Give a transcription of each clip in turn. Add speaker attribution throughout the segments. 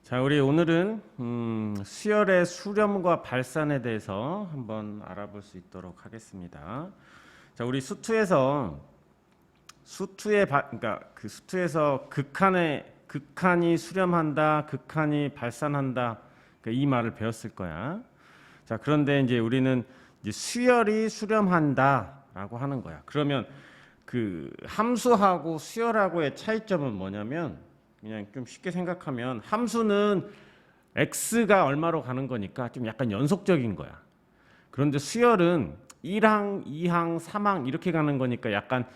Speaker 1: 자, 우리 오늘은 수열의 수렴과 발산에 대해서 한번 알아볼 수 있도록 하겠습니다. 자, 우리 수투에서 그러니까 그 수투에서 극한이 수렴한다, 극한이 발산한다, 그러니까 이 말을 배웠을 거야. 자, 그런데 이제 우리는 이제 수열이 수렴한다라고 하는 거야. 그러면 그 함수하고 수열하고의 차이점은 뭐냐면, 그냥 좀 쉽게 생각하면 함수는 x가 얼마로 가는 거니까 좀 약간 연속적인 거야. 그런데 수열은 1항, 2항, 3항 이렇게 가는 거니까 약간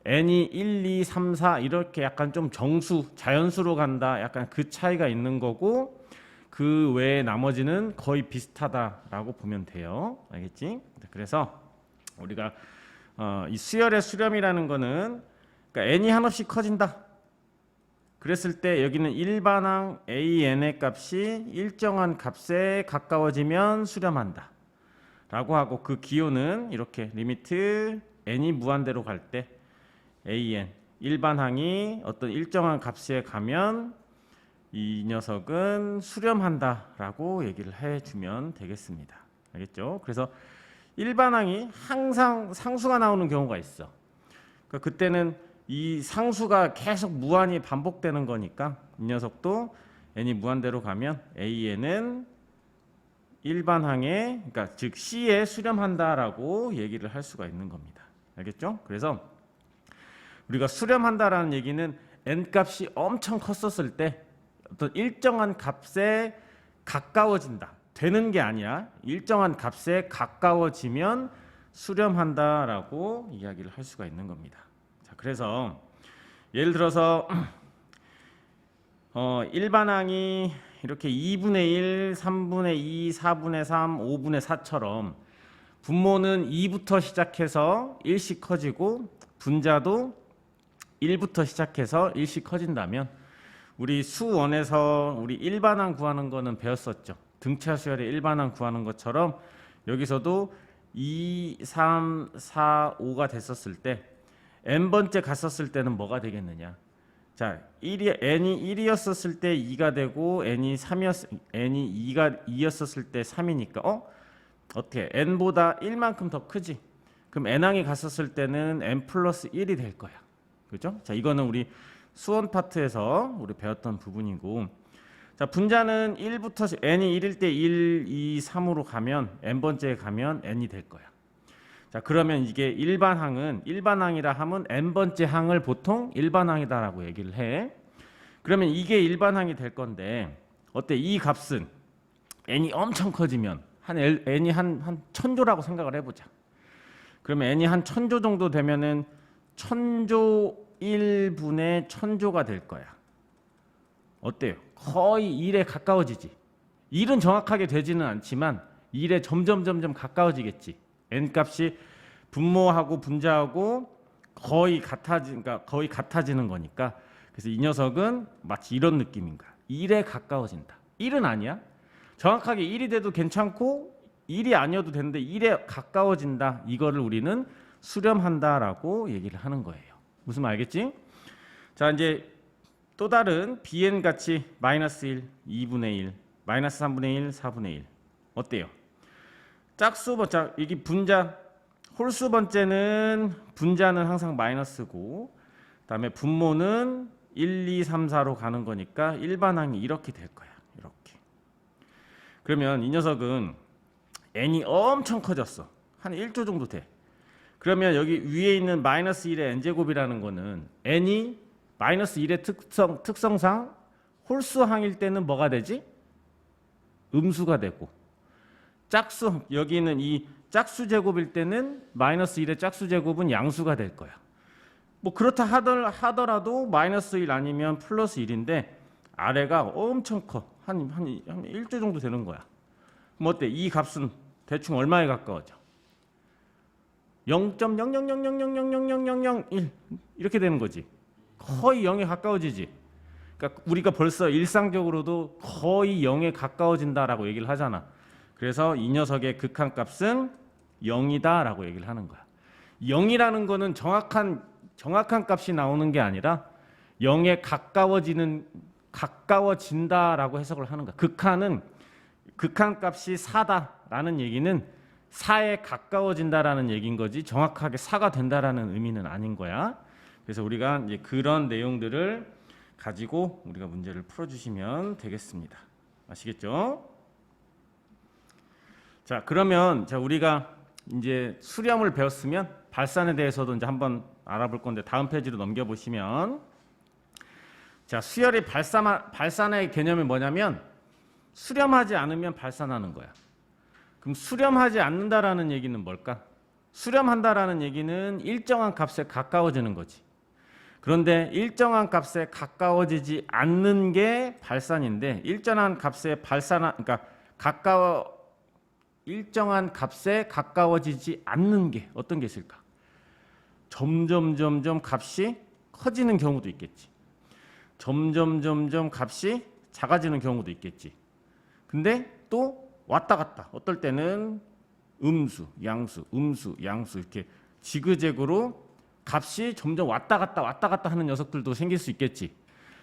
Speaker 1: n이 1, 2, 3, 4 이렇게 약간 좀 정수, 자연수로 간다. 약간 그 차이가 있는 거고, 그 외에 나머지는 거의 비슷하다라고 보면 돼요. 알겠지? 그래서 우리가 이 수열의 수렴이라는 거는, 그러니까 n이 한없이 커진다. 그랬을 때 여기는 일반항 AN의 값이 일정한 값에 가까워지면 수렴한다 라고 하고, 그 기호는 이렇게 리미트 n이 무한대로 갈 때 AN 일반항이 어떤 일정한 값에 가면 이 녀석은 수렴한다 라고 얘기를 해주면 되겠습니다. 알겠죠? 그래서 일반항이 항상 상수가 나오는 경우가 있어. 그러니까 그때는 이 상수가 계속 무한히 반복되는 거니까 이 녀석도 n이 무한대로 가면 AN은 일반항에, 그러니까 즉 C에 수렴한다라고 얘기를 할 수가 있는 겁니다. 알겠죠? 그래서 우리가 수렴한다라는 얘기는 n 값이 엄청 컸었을 때 어떤 일정한 값에 가까워진다. 되는 게 아니라 일정한 값에 가까워지면 수렴한다라고 이야기를 할 수가 있는 겁니다. 그래서 예를 들어서 일반항이 이렇게 2분의 1, 3분의 2, 4분의 3, 5분의 4처럼 분모는 2부터 시작해서 1씩 커지고 분자도 1부터 시작해서 1씩 커진다면, 우리 수원에서 우리 일반항 구하는 거는 배웠었죠. 등차 수열의 일반항 구하는 것처럼 여기서도 2, 3, 4, 5가 됐었을 때 n번째 갔었을 때는 뭐가 되겠느냐? 자, n이 1이었을 때 2가 되고 n이 2였었을 때 3이니까 어떻게 n보다 1만큼 더 크지? 그럼 n항이 갔었을 때는 n 플러스 1이 될 거야. 그죠? 자, 이거는 우리 수원 파트에서 우리 배웠던 부분이고, 자, 분자는 1부터 n이 1일 때 1, 2, 3으로 가면 n번째에 가면 n이 될 거야. 자, 그러면 이게 일반항이라 하면 n번째 항을 보통 일반항이다라고 얘기를 해. 그러면 이게 일반항이 될 건데, 어때? 이 값은 n이 엄청 커지면 n이 한 1000조라고 생각을 해보자. 그러면 n이 한 1000조 정도 되면은 1000조 1분의 1000조가 될 거야. 어때요? 거의 1에 가까워지지. 1은 정확하게 되지는 않지만 1에 점점 가까워지겠지. n 값이 분모하고 분자하고 거의 같아지는 거니까. 그래서 이 녀석은 마치 이런 느낌인 거야. 1에 가까워진다. 1은 아니야. 정확하게 1이 돼도 괜찮고 1이 아니어도 되는데 1에 가까워진다. 이거를 우리는 수렴한다라고 얘기를 하는 거예요. 무슨 말 알겠지? 자, 이제 또 다른 bn 같이 마이너스 1, 2분의 1, 마이너스 3분의 1, 4분의 1. 어때요? 짝수 번째, 이게 분자, 홀수 번째는 분자는 항상 마이너스고, 그다음에 분모는 1, 2, 3, 4로 가는 거니까 일반항이 이렇게 될 거야. 이렇게. 그러면 이 녀석은 n이 엄청 커졌어. 한 1조 정도 돼. 그러면 여기 위에 있는 마이너스 1의 n제곱이라는 거는 n이 마이너스 1의 특성상 홀수항일 때는 뭐가 되지? 음수가 되고, 짝수, 여기는 이 짝수 제곱일 때는 마이너스 1의 짝수 제곱은 양수가 될 거야. 뭐 그렇다 하더라도 마이너스 1 아니면 플러스 1인데 아래가 엄청 커. 한 1조 정도 되는 거야. 그럼 어때? 이 값은 대충 얼마에 가까워져? 0.000000001 이렇게 되는 거지. 거의 0에 가까워지지. 그러니까 우리가 벌써 일상적으로도 거의 0에 가까워진다라고 얘기를 하잖아. 그래서 이 녀석의 극한값은 0이다 라고 얘기를 하는 거야. 0이라는 거는 정확한 값이 나오는 게 아니라 0에 가까워지는 가까워진다라고 해석을 하는 거야. 극한 값이 4다라는 얘기는 4에 가까워진다라는 얘기인 거지 정확하게 4가 된다라는 의미는 아닌 거야. 그래서 우리가 이제 그런 내용들을 가지고 우리가 문제를 풀어주시면 되겠습니다. 아시겠죠? 자, 그러면 우리가 이제 수렴을 배웠으면 발산에 대해서도 이제 한번 알아볼 건데 다음 페이지로 넘겨보시면, 자, 수열이 발산의 개념이 뭐냐면 수렴하지 않으면 발산하는 거야. 그럼 수렴하지 않는다라는 얘기는 뭘까? 수렴한다라는 얘기는 일정한 값에 가까워지는 거지. 그런데 일정한 값에 가까워지지 않는 게 발산인데, 일정한 값에 일정한 값에 가까워지지 않는 게 어떤 게 있을까? 점점 값이 커지는 경우도 있겠지. 점점 값이 작아지는 경우도 있겠지. 근데 또 왔다 갔다, 어떨 때는 음수, 양수 이렇게 지그재그로 값이 점점 왔다 갔다 하는 녀석들도 생길 수 있겠지.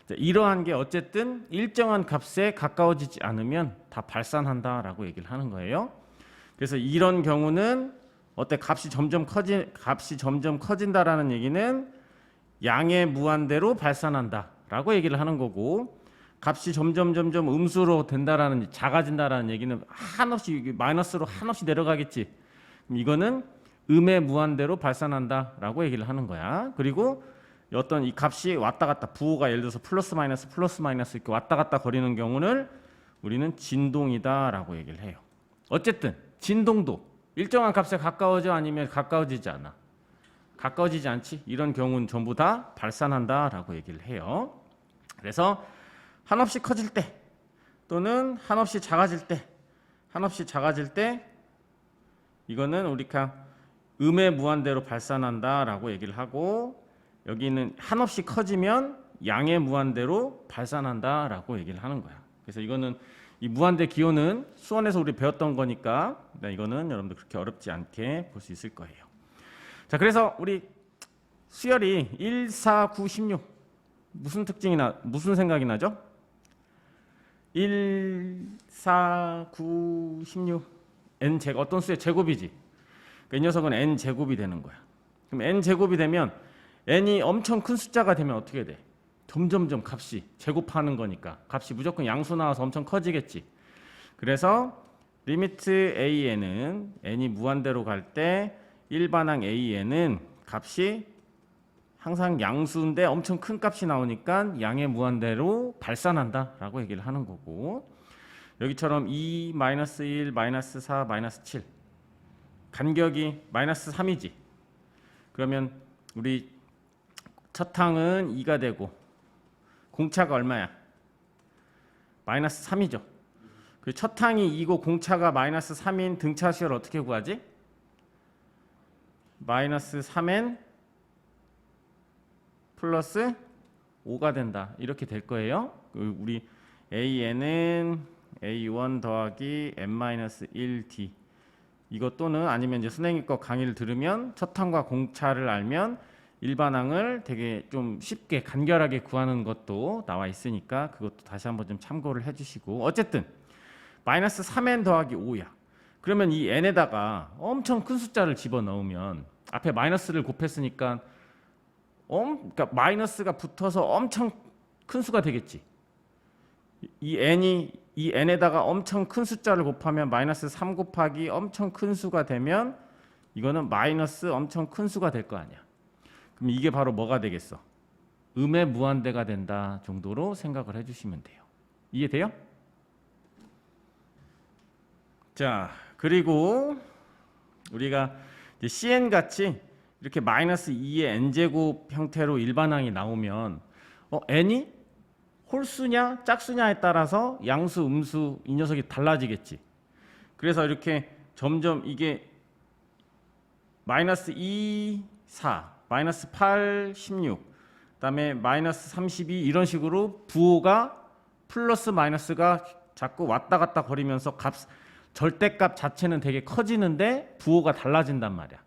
Speaker 1: 이러한 게 어쨌든 일정한 값에 가까워지지 않으면 다 발산한다라고 얘기를 하는 거예요. 그래서 이런 경우는 값이 점점 커진다라는 얘기는 양의 무한대로 발산한다라고 얘기를 하는 거고, 값이 점점 음수로 된다라는, 작아진다라는 얘기는 한없이 마이너스로 한없이 내려가겠지. 이거는 음의 무한대로 발산한다라고 얘기를 하는 거야. 그리고 어떤 이 값이 왔다 갔다, 부호가 예를 들어서 플러스 마이너스 이렇게 왔다 갔다 거리는 경우를 우리는 진동이다라고 얘기를 해요. 어쨌든 진동도 일정한 값에 가까워져 아니면 가까워지지 않아? 가까워지지 않지? 이런 경우는 전부 다 발산한다라고 얘기를 해요. 그래서 한없이 커질 때 또는 한없이 작아질 때 이거는 우리가 음의 무한대로 발산한다라고 얘기를 하고, 여기는 한없이 커지면 양의 무한대로 발산한다라고 얘기를 하는 거야. 그래서 이거는 이 무한대 기호는 수원에서 우리 배웠던 거니까 이거는 여러분들 그렇게 어렵지 않게 볼 수 있을 거예요. 자, 그래서 우리 수열이 1, 4, 9, 16 무슨 생각이 나죠? 1, 4, 9, 16 n 제곱, 어떤 수의 제곱이지. 그러니까 이 녀석은 n 제곱이 되는 거야. 그럼 n 제곱이 되면 n이 엄청 큰 숫자가 되면 어떻게 돼? 점점 값이 제곱하는 거니까 값이 무조건 양수 나와서 엄청 커지겠지. 그래서 리미트 an은 n이 무한대로 갈 때 일반항 an은 값이 항상 양수인데 엄청 큰 값이 나오니까 양의 무한대로 발산한다라고 얘기를 하는 거고, 여기처럼 2, -1, -4, -7 간격이 -3이지. 그러면 우리 첫 항은 2가 되고 공차가 얼마야? -3이죠. 그 첫 항이 2고 공차가 -3인 등차 수열 어떻게 구하지? -3n 플러스 5가 된다. 이렇게 될 거예요. 우리 an은 a1 더하기 n-1d 이것 또는 아니면 이제 선생님 거 강의를 들으면 첫 항과 공차를 알면 일반항을 되게 좀 쉽게 간결하게 구하는 것도 나와 있으니까 그것도 다시 한번 좀 참고를 해주시고, 어쨌든 -3n 더하기 5야. 그러면 이 n에다가 엄청 큰 숫자를 집어넣으면 앞에 마이너스를 곱했으니까 그러니까 마이너스가 붙어서 엄청 큰 수가 되겠지. 이 n에다가 엄청 큰 숫자를 곱하면 -3 곱하기 엄청 큰 수가 되면 이거는 마이너스 엄청 큰 수가 될 거 아니야. 그럼 이게 바로 뭐가 되겠어? 음의 무한대가 된다 정도로 생각을 해주시면 돼요. 이해돼요? 자, 그리고 우리가 이제 cn 같이 이렇게 -2의 n제곱 형태로 일반항이 나오면 n이 홀수냐 짝수냐에 따라서 양수, 음수 이 녀석이 달라지겠지. 그래서 이렇게 점점 이게 -2, 4, -8, 16, 그다음에 -32 이런 식으로 부호가 플러스 마이너스가 자꾸 왔다 갔다 거리면서 절대값 자체는 되게 커지는데 부호가 달라진단 말이야.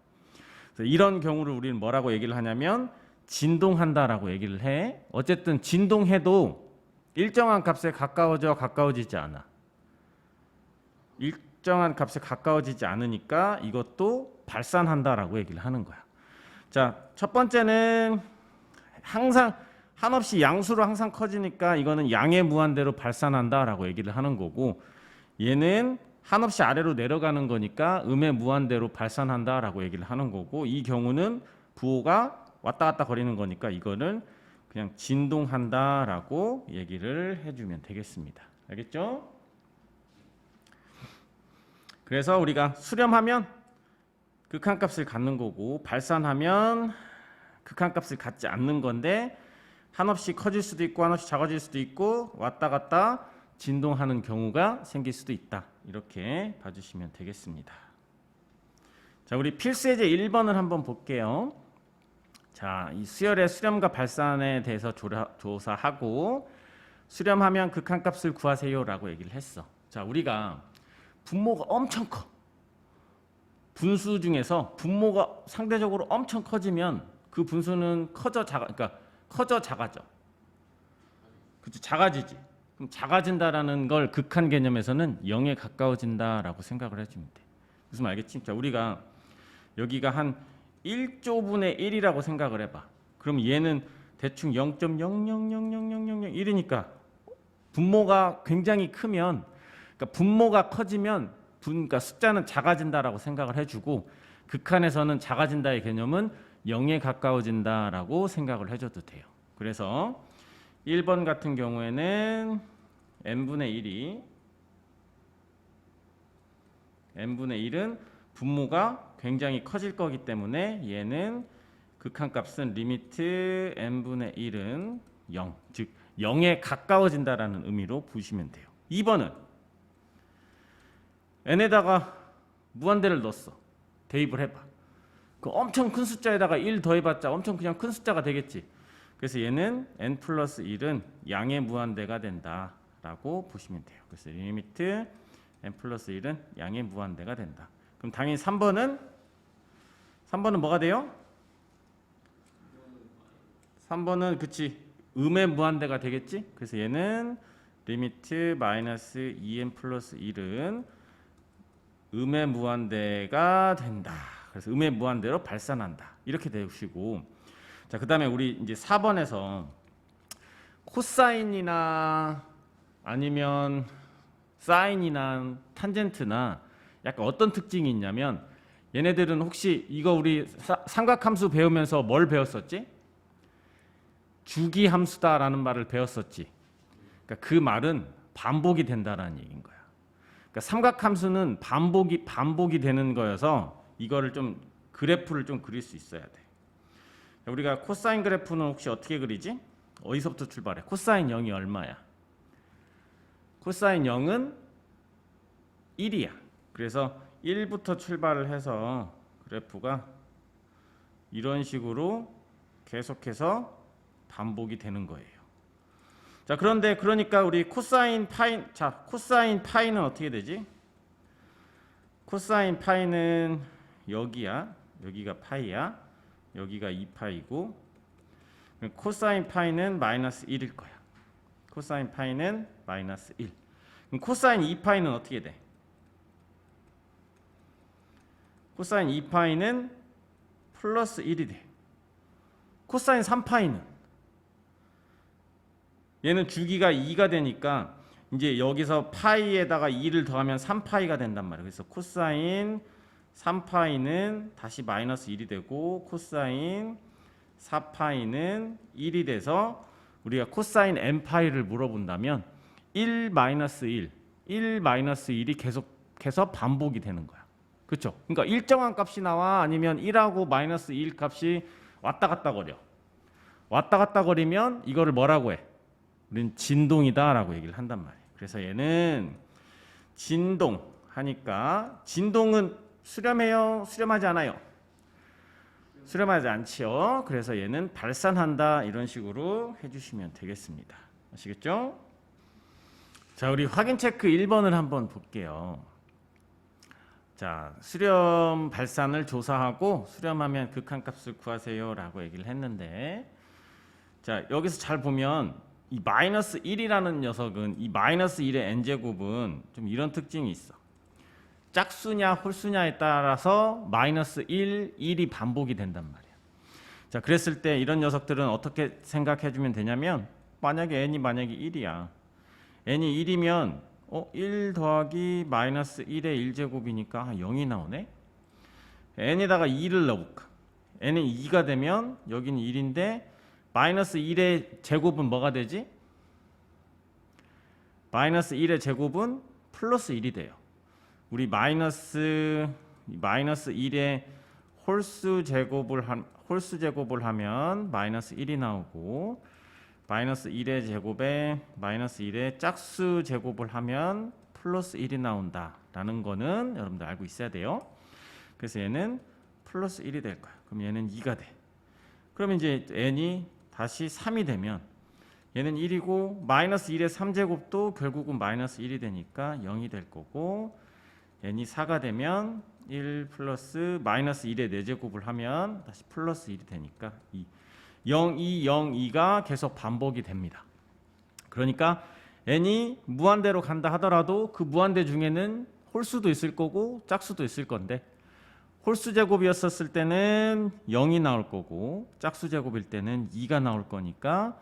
Speaker 1: 그래서 이런 경우를 우리는 뭐라고 얘기를 하냐면 진동한다라고 얘기를 해. 어쨌든 진동해도 일정한 값에 가까워지지 않아. 일정한 값에 가까워지지 않으니까 이것도 발산한다라고 얘기를 하는 거야. 자, 첫 번째는 항상 한없이 양수로 항상 커지니까 이거는 양의 무한대로 발산한다라고 얘기를 하는 거고, 얘는 한없이 아래로 내려가는 거니까 음의 무한대로 발산한다라고 얘기를 하는 거고, 이 경우는 부호가 왔다 갔다 거리는 거니까 이거는 그냥 진동한다라고 얘기를 해주면 되겠습니다. 알겠죠? 그래서 우리가 수렴하면 극한값을 갖는 거고, 발산하면 극한값을 갖지 않는 건데, 한없이 커질 수도 있고 한없이 작아질 수도 있고 왔다 갔다 진동하는 경우가 생길 수도 있다. 이렇게 봐주시면 되겠습니다. 자, 우리 필수예제 1번을 한번 볼게요. 자, 이 수열의 수렴과 발산에 대해서 조사하고 수렴하면 극한값을 구하세요라고 얘기를 했어. 자, 우리가 분모가 엄청 커. 분수 중에서 분모가 상대적으로 엄청 커지면 그 분수는 커져 작아져. 그렇죠? 작아지지. 그럼 작아진다라는 걸 극한 개념에서는 0에 가까워진다라고 생각을 해주면 돼. 무슨 말 알겠지? 자, 우리가 여기가 한 1조분의 1이라고 생각을 해봐. 그럼 얘는 대충 0.0000001이니까 분모가 굉장히 크면, 그러니까 분모가 커지면 그러니까 숫자는 작아진다라고 생각을 해주고, 극한에서는 작아진다의 개념은 0에 가까워진다라고 생각을 해줘도 돼요. 그래서 1번 같은 경우에는 n분의 1은 분모가 굉장히 커질 거기 때문에 얘는 극한값은 리미트 n분의 1은 0, 즉 0에 가까워진다라는 의미로 보시면 돼요. 2번은 n에다가 무한대를 넣었어. 대입을 해봐. 그 엄청 큰 숫자에다가 1 더해봤자 엄청 그냥 큰 숫자가 되겠지. 그래서 얘는 n 플러스 1은 양의 무한대가 된다라고 보시면 돼요. 그래서 리미트 n 플러스 1은 양의 무한대가 된다. 그럼 당연히 3번은 뭐가 돼요? 3번은 그치, 음의 무한대가 되겠지. 그래서 얘는 리미트 마이너스 2n 플러스 1은 음의 무한대가 된다. 그래서 음의 무한대로 발산한다. 이렇게 되시고, 자, 그다음에 우리 이제 4번에서 코사인이나 아니면 사인이나 탄젠트나 약간 어떤 특징이 있냐면, 얘네들은 혹시 이거 우리 삼각함수 배우면서 뭘 배웠었지? 주기함수다라는 말을 배웠었지. 그러니까 그 말은 반복이 된다라는 얘기인 거야. 그러니까 삼각함수는 반복이 되는 거여서 이거를 좀 그래프를 좀 그릴 수 있어야 돼. 우리가 코사인 그래프는 혹시 어떻게 그리지? 어디서부터 출발해? 코사인 0이 얼마야? 코사인 0은 1이야. 그래서 1부터 출발을 해서 그래프가 이런 식으로 계속해서 반복이 되는 거예요. 자, 그런데 그러니까 우리 코사인 파이, 자, 코사인 파이는 어떻게 되지? 코사인 파이는 여기야. 여기가 파이야. 여기가 2파이고, 코사인 파이는 마이너스 1일 거야. 코사인 파이는 마이너스 1. 그럼 코사인 2파이는 어떻게 돼? 코사인 2파이는 플러스 1이 돼. 코사인 3파이는 얘는 주기가 2가 되니까 이제 여기서 파이에다가 2를 더하면 3파이가 된단 말이에요. 그래서 코사인 3파이는 다시 마이너스 1이 되고, 코사인 4파이는 1이 돼서 우리가 코사인 n파이를 물어본다면 1 마이너스 1이 계속해서 반복이 되는 거야. 그렇죠? 그러니까 일정한 값이 나와, 아니면 1하고 마이너스 1 값이 왔다 갔다 거려. 왔다 갔다 거리면 이거를 뭐라고 해? 우리는 진동이다라고 얘기를 한단 말이에요. 그래서 얘는 진동하니까, 진동은 수렴해요? 수렴하지 않아요? 수렴하지 않지요. 그래서 얘는 발산한다, 이런 식으로 해주시면 되겠습니다. 아시겠죠? 자, 우리 확인 체크 1번을 한번 볼게요. 자, 수렴 발산을 조사하고 수렴하면 극한값을 구하세요 라고 얘기를 했는데, 자, 여기서 잘 보면 이 마이너스 1이라는 녀석은 이 마이너스 1의 n제곱은 좀 이런 특징이 있어. 짝수냐 홀수냐에 따라서 마이너스 1, 1이 반복이 된단 말이야. 자, 그랬을 때 이런 녀석들은 어떻게 생각해 주면 되냐면 만약에 n이 만약에 1이야. n이 1이면 1 더하기 마이너스 1의 1제곱이니까 0이 나오네. n에다가 2를 넣어볼까. n은 2가 되면 여기는 1인데 마이너스 1의 제곱은 뭐가 되지? 마이너스 1의 제곱은 플러스 1이 돼요. 우리 마이너스 1의 홀수 제곱을 하면 마이너스 1이 나오고 마이너스 1의 제곱에 마이너스 1의 짝수 제곱을 하면 플러스 1이 나온다라는 거는 여러분들 알고 있어야 돼요. 그래서 얘는 플러스 1이 될 거야. 그럼 얘는 2가 돼. 그러면 이제 n이 다시 3이 되면 얘는 1이고 마이너스 1의 3제곱도 결국은 마이너스 1이 되니까 0이 될 거고 n이 4가 되면 1 플러스 마이너스 1의 4제곱을 하면 다시 플러스 1이 되니까 2. 0, 2, 0, 2가 계속 반복이 됩니다. 그러니까 n이 무한대로 간다 하더라도 그 무한대 중에는 홀수도 있을 거고 짝수도 있을 건데 홀수 제곱이었을 때는 0이 나올 거고 짝수 제곱일 때는 2가 나올 거니까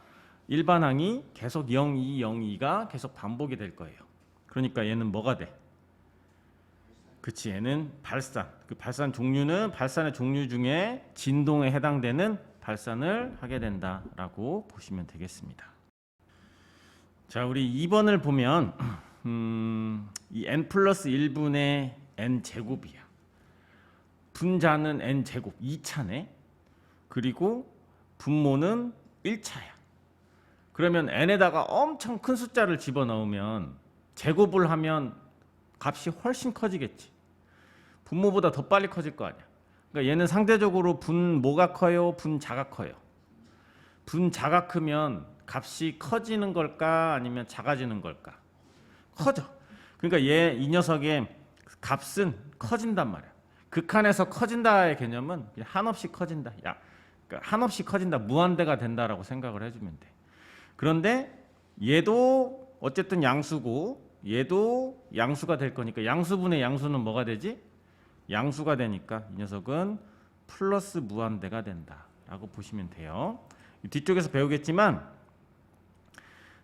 Speaker 1: 일반항이 계속 0, 2, 0, 2가 계속 반복이 될 거예요. 그러니까 얘는 뭐가 돼? 그치, 얘는 발산. 그 발산 종류는 발산의 종류 중에 진동에 해당되는 발산을 하게 된다라고 보시면 되겠습니다. 자, 우리 2번을 보면 이 n 플러스 1분의 n 제곱이야. 분자는 n 제곱 2차네. 그리고 분모는 1차야. 그러면 n에다가 엄청 큰 숫자를 집어넣으면 제곱을 하면 값이 훨씬 커지겠지. 분모보다 더 빨리 커질 거 아니야. 그러니까 얘는 상대적으로 분모가 커요, 분자가 커요. 분자가 크면 값이 커지는 걸까 아니면 작아지는 걸까? 커져. 그러니까 이 녀석의 값은 커진단 말이야. 극한에서 커진다의 개념은 그냥 한없이 커진다. 그러니까 한없이 커진다, 무한대가 된다라고 생각을 해주면 돼. 그런데 얘도 어쨌든 양수고 얘도 양수가 될 거니까 양수분의 양수는 뭐가 되지? 양수가 되니까 이 녀석은 플러스 무한대가 된다라고 보시면 돼요. 뒤쪽에서 배우겠지만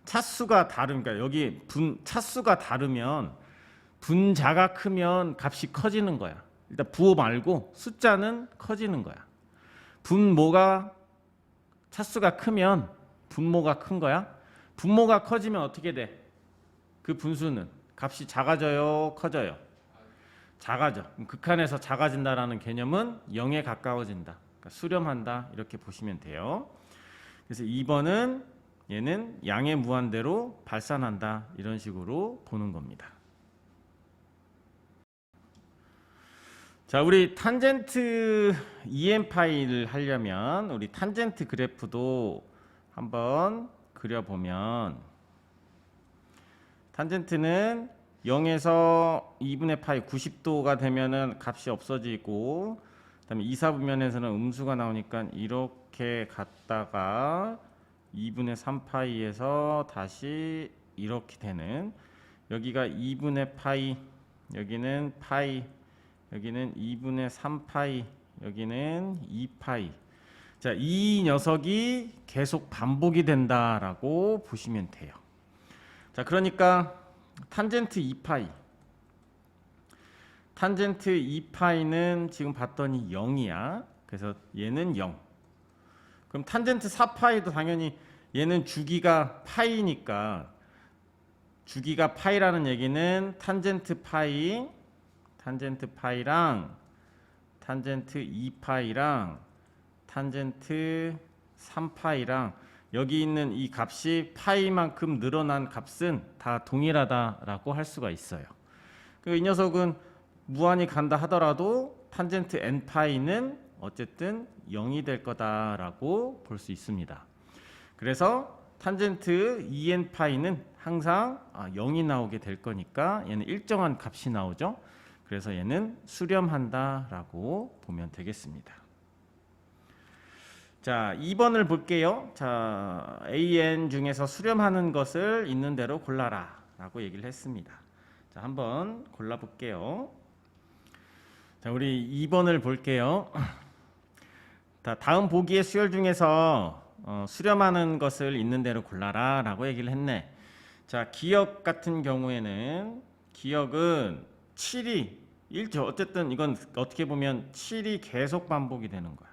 Speaker 1: 차수가 다르니까 여기 차수가 다르면 분자가 크면 값이 커지는 거야. 일단 부호 말고 숫자는 커지는 거야. 분모가 차수가 크면 분모가 큰 거야. 분모가 커지면 어떻게 돼? 그 분수는 값이 작아져요, 커져요? 작아져. 극한에서 작아진다라는 개념은 0에 가까워진다. 그러니까 수렴한다 이렇게 보시면 돼요. 그래서 2번은 얘는 양의 무한대로 발산한다 이런 식으로 보는 겁니다. 자, 우리 탄젠트 EM파이를 하려면 우리 탄젠트 그래프도 한번 그려보면 탄젠트는 0에서 2분의 파이 90도가 되면은 값이 없어지고 그다음에 2, 4분면에서는 음수가 나오니까 이렇게 갔다가 2분의 3파이에서 다시 이렇게 되는 여기가 2분의 파이 여기는 파이 여기는 2분의 3파이 여기는 2파이 자, 이 녀석이 계속 반복이 된다라고 보시면 돼요. 자, 그러니까 탄젠트 2파이 탄젠트 2파이는 지금 봤더니 0이야. 그래서 얘는 0. 그럼 탄젠트 4파이도 당연히 얘는 주기가 파이니까 주기가 파이라는 얘기는 탄젠트 파이 탄젠트 파이랑 탄젠트 2파이랑 탄젠트 3파이랑 여기 있는 이 값이 파이만큼 늘어난 값은 다 동일하다라고 할 수가 있어요. 이 녀석은 무한히 간다 하더라도 탄젠트 n파이는 어쨌든 0이 될 거다라고 볼 수 있습니다. 그래서 탄젠트 2n파이는 항상 0이 나오게 될 거니까 얘는 일정한 값이 나오죠. 그래서 얘는 수렴한다라고 보면 되겠습니다. 자, 2번을 볼게요. 자, AN 중에서 수렴하는 것을 있는 대로 골라라 라고 얘기를 했습니다. 자, 한번 골라 볼게요. 자, 우리 2번을 볼게요. 다음 보기의 수열 중에서 수렴하는 것을 있는 대로 골라라 라고 얘기를 했네. 자, 기억 같은 경우에는 기억은 7이 1죠. 어쨌든 이건 어떻게 보면 7이 계속 반복이 되는 거야.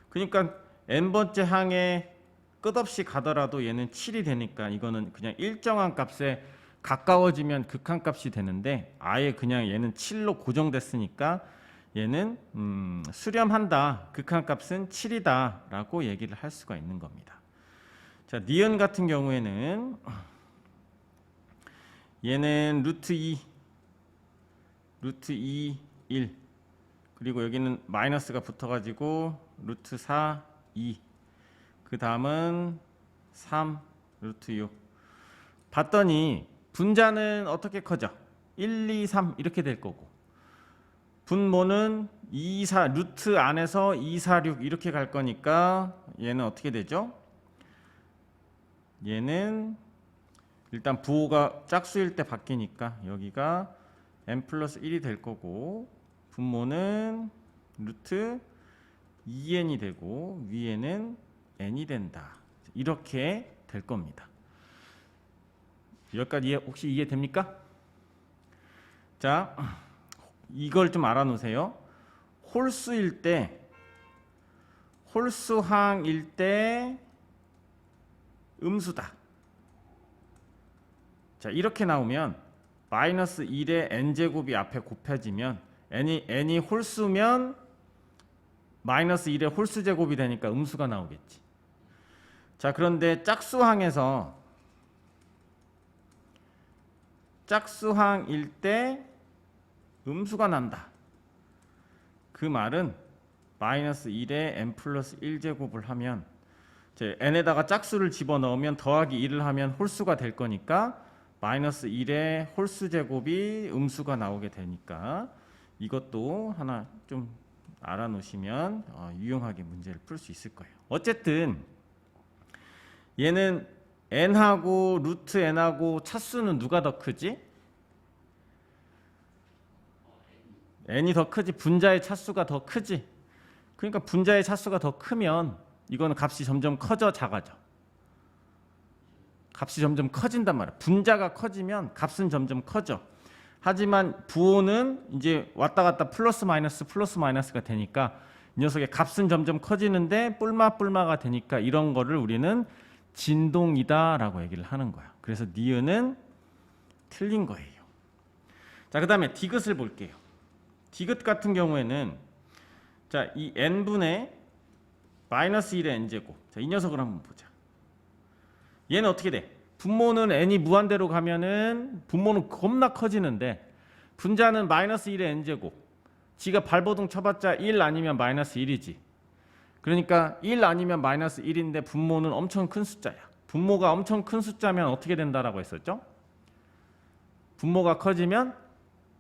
Speaker 1: 그러니까 n번째 항에 끝없이 가더라도 얘는 7이 되니까 이거는 그냥 일정한 값에 가까워지면 극한값이 되는데 아예 그냥 얘는 7로 고정됐으니까 얘는 수렴한다. 극한값은 7이다 라고 얘기를 할 수가 있는 겁니다. 자, 니은 같은 경우에는 얘는 루트 2, 1 그리고 여기는 마이너스가 붙어가지고 루트 4, 2 그 다음은 3, 루트 6 봤더니 분자는 어떻게 커져? 1, 2, 3 이렇게 될 거고 분모는 2, 4 루트 안에서 2, 4, 6 이렇게 갈 거니까 얘는 어떻게 되죠? 얘는 일단 부호가 짝수일 때 바뀌니까 여기가 n 플러스 1이 될 거고 분모는 루트 2n이 되고 위에는 n이 된다. 이렇게 될 겁니다. 여기까지 혹시 이해됩니까? 자, 이걸 좀 알아놓으세요. 홀수일 때, 홀수항일 때 음수다. 자, 이렇게 나오면 마이너스 1의 n제곱이 앞에 곱해지면 n이 홀수면 마이너스 1의 홀수제곱이 되니까 음수가 나오겠지. 자, 그런데 짝수항일 때 음수가 난다. 그 말은 마이너스 1에 n 플러스 1제곱을 하면 n에다가 짝수를 집어넣으면 더하기 1을 하면 홀수가 될 거니까 마이너스 1의 홀수제곱이 음수가 나오게 되니까 이것도 하나 좀 알아놓으시면 유용하게 문제를 풀 수 있을 거예요. 어쨌든 얘는 n하고 루트 n하고 차수는 누가 더 크지? n이 더 크지. 분자의 차수가 더 크지. 그러니까 분자의 차수가 더 크면 이거는 값이 점점 커져 작아져. 값이 점점 커진단 말이야. 분자가 커지면 값은 점점 커져. 하지만 부호는 이제 왔다 갔다 플러스 마이너스가 되니까 이 녀석의 값은 점점 커지는데 뿔마가 되니까 이런 거를 우리는 진동이다라고 얘기를 하는 거야. 그래서 니은은 틀린 거예요. 자, 그다음에 디귿을 볼게요. 디귿 같은 경우에는 자, 이 n분의 마이너스 1의 n제곱. 자, 이 녀석을 한번 보자. 얘는 어떻게 돼? 분모는 n이 무한대로 가면은 분모는 겁나 커지는데 분자는 마이너스 1의 n제곱. 지가 발버둥 쳐봤자 1 아니면 마이너스 1이지. 그러니까 1 아니면 마이너스 1인데 분모는 엄청 큰 숫자야. 분모가 엄청 큰 숫자면 어떻게 된다라고 했었죠? 분모가 커지면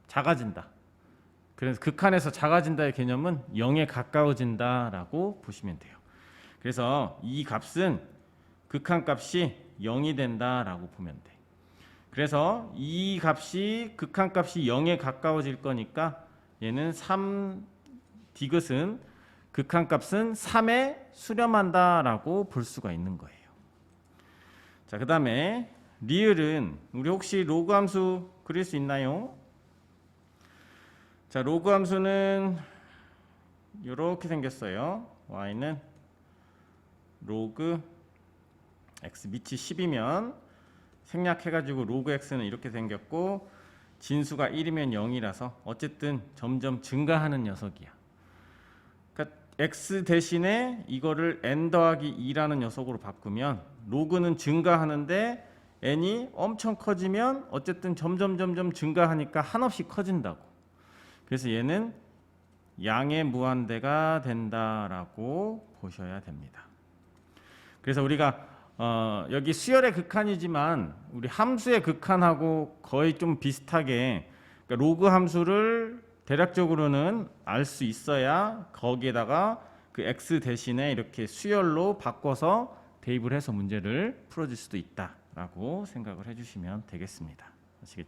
Speaker 1: 작아진다. 그래서 극한에서 작아진다의 개념은 0에 가까워진다라고 보시면 돼요. 그래서 이 값은 극한값이 0이 된다라고 보면 돼. 그래서 이 값이 극한값이 0에 가까워질 거니까 얘는 3 디귿은 극한값은 3에 수렴한다라고 볼 수가 있는 거예요. 자, 그다음에 리을은 우리 혹시 로그 함수 그릴 수 있나요? 자, 로그 함수는 이렇게 생겼어요. y는 로그 x 밑이 10이면 생략해가지고 로그 x는 이렇게 생겼고 진수가 1이면 0이라서 어쨌든 점점 증가하는 녀석이야. 그러니까 x 대신에 이거를 n 더하기 2라는 녀석으로 바꾸면 로그는 증가하는데 n이 엄청 커지면 어쨌든 점점 증가하니까 한없이 커진다고. 그래서 얘는 양의 무한대가 된다라고 보셔야 됩니다. 그래서 우리가 여기 수열의 극한이지만 우리 함수의 극한하고 거의 좀 비슷하게 그러니까 로그 함수를 대략적으로는 알 수 있어야 거기에다가 그 x 대신에 이렇게 수열로 바꿔서 대입을 해서 문제를 풀어줄 수도 있다라고 생각을 해주시면 되겠습니다. 아시겠죠?